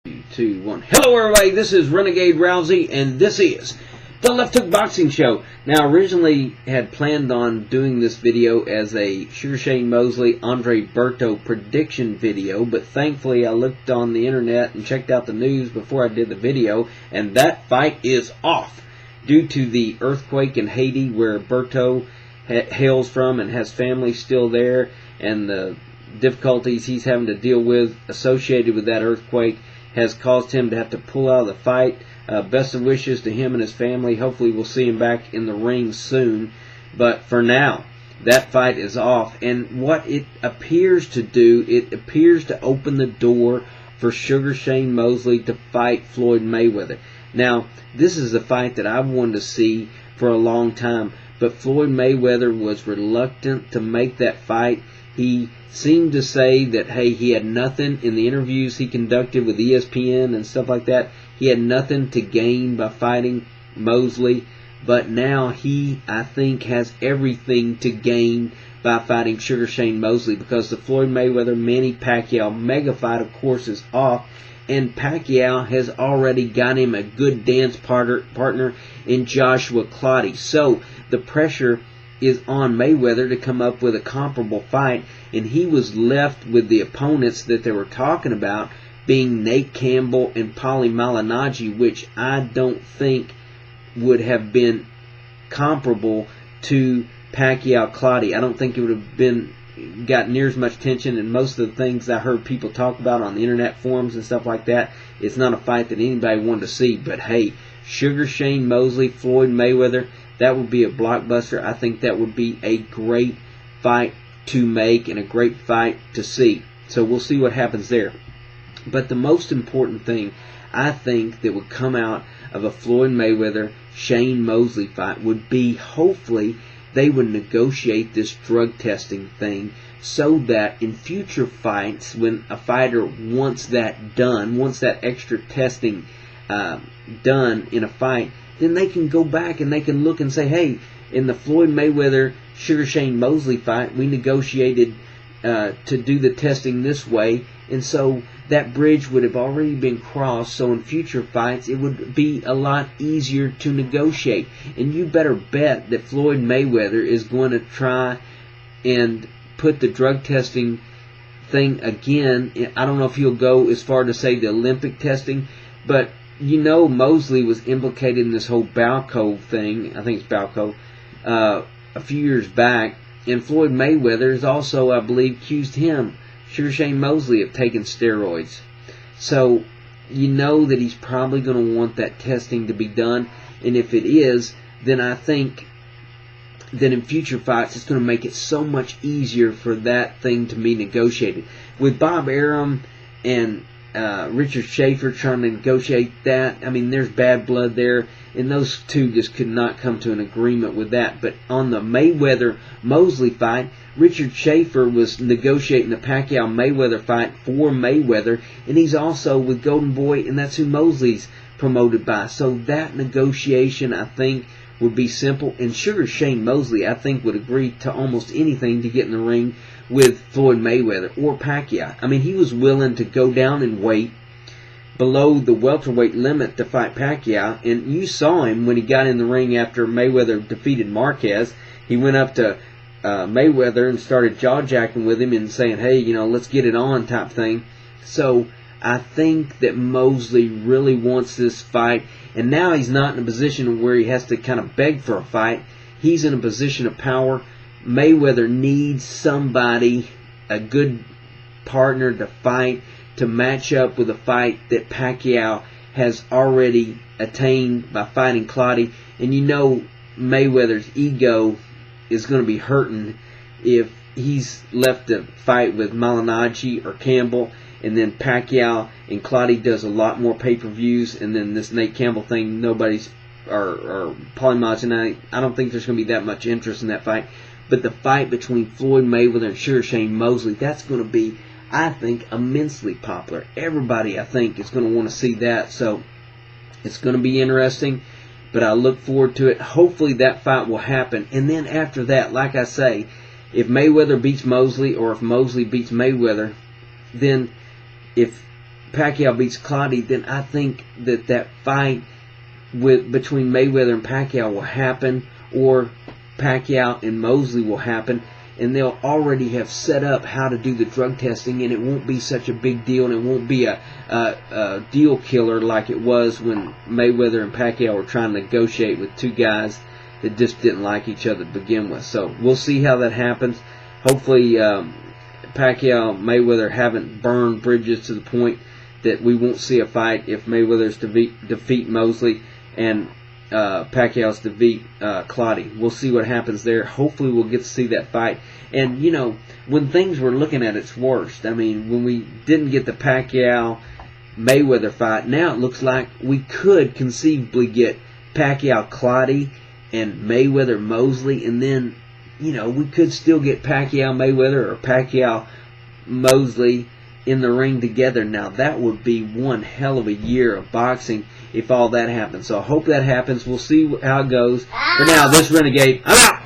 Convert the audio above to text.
3, 2, 1. Hello everybody, this is Renegade Rousey, and this is the Left Hook Boxing Show. Now, originally had planned on doing this video as a Shane Mosley, Andre Berto prediction video, but thankfully I looked on the internet and checked out the news before I did the video, and that fight is off due to the earthquake in Haiti where Berto hails from and has family still there, and the difficulties he's having to deal with associated with that earthquake has caused him to have to pull out of the fight. Best of wishes to him and his family. Hopefully we'll see him back in the ring soon. But for now, that fight is off. And what it appears to do, it appears to open the door for Shane Mosley to fight Floyd Mayweather. Now, this is a fight that I've wanted to see for a long time. But Floyd Mayweather was reluctant to make that fight. He seemed to say that, hey, he had nothing in the interviews he conducted with ESPN and stuff like that. He had nothing to gain by fighting Mosley. But now he, I think, has everything to gain by fighting Shane Mosley, because the Floyd Mayweather-Manny Pacquiao mega fight, of course, is off. And Pacquiao has already got him a good dance partner in Joshua Clottey. So the pressure is on Mayweather to come up with a comparable fight, and he was left with the opponents that they were talking about being Nate Campbell and Paulie Malignaggi, which I don't think would have been comparable to Pacquiao-Clottey. I don't think it would have got near as much attention, and most of the things I heard people talk about on the internet forums and stuff like that, it's not a fight that anybody wanted to see. But hey, Shane Mosley, Floyd Mayweather, that would be a blockbuster. I think that would be a great fight to make and a great fight to see. So we'll see what happens there. But the most important thing, I think, that would come out of a Floyd Mayweather Shane Mosley fight would be, hopefully, they would negotiate this drug testing thing so that in future fights, when a fighter wants that done, wants that extra testing done in a fight, then they can go back and they can look and say, hey, in the Floyd Mayweather Shane Mosley fight, we negotiated to do the testing this way, and so that bridge would have already been crossed, so in future fights it would be a lot easier to negotiate. And you better bet that Floyd Mayweather is going to try and put the drug testing thing again. I don't know if he'll go as far to say the Olympic testing, but you know Mosley was implicated in this whole Balco thing, I think it's Balco, a few years back, and Floyd Mayweather has also, I believe, accused him, Shane Mosley, of taking steroids. So you know that he's probably going to want that testing to be done, and if it is, then I think that in future fights it's going to make it so much easier for that thing to be negotiated. With Bob Arum and Richard Schaefer trying to negotiate that, I mean, there's bad blood there, and those two just could not come to an agreement with that. But on the Mayweather-Mosley fight, Richard Schaefer was negotiating the Pacquiao-Mayweather fight for Mayweather, and he's also with Golden Boy, and that's who Mosley's promoted by. So that negotiation, I think, would be simple, and Shane Mosley, I think, would agree to almost anything to get in the ring with Floyd Mayweather or Pacquiao. I mean, he was willing to go down in weight below the welterweight limit to fight Pacquiao, and you saw him when he got in the ring after Mayweather defeated Marquez. He went up to Mayweather and started jaw-jacking with him and saying, hey, you know, let's get it on type thing. So I think that Mosley really wants this fight, and now he's not in a position where he has to kind of beg for a fight. He's in a position of power. Mayweather needs somebody, a good partner to fight, to match up with a fight that Pacquiao has already attained by fighting Clottey. And you know Mayweather's ego is going to be hurting if he's left to fight with Malignaggi or Campbell, and then Pacquiao and Clottey does a lot more pay-per-views, and then this Nate Campbell thing, nobody's, or Paulie Malignaggi, I don't think there's going to be that much interest in that fight. But the fight between Floyd Mayweather and Shane Mosley, that's going to be, I think, immensely popular. Everybody, I think, is going to want to see that. So it's going to be interesting, but I look forward to it. Hopefully that fight will happen. And then after that, like I say, if Mayweather beats Mosley or if Mosley beats Mayweather, then if Pacquiao beats Clottey, then I think that fight between Mayweather and Pacquiao will happen, or Pacquiao and Mosley will happen, and they'll already have set up how to do the drug testing, and it won't be such a big deal, and it won't be a deal killer like it was when Mayweather and Pacquiao were trying to negotiate with two guys that just didn't like each other to begin with. So we'll see how that happens. Hopefully Pacquiao and Mayweather haven't burned bridges to the point that we won't see a fight if Mayweather's defeat Mosley and Pacquiao's defeat Clottey. We'll see what happens there. Hopefully we'll get to see that fight. And, you know, when things were looking at its worst, I mean, when we didn't get the Pacquiao-Mayweather fight, now it looks like we could conceivably get Pacquiao-Clottey and Mayweather-Mosley, and then, you know, we could still get Pacquiao-Mayweather or Pacquiao-Mosley in the ring together. Now, that would be one hell of a year of boxing if all that happens. So I hope that happens. We'll see how it goes. For now, this Renegade, I'm out!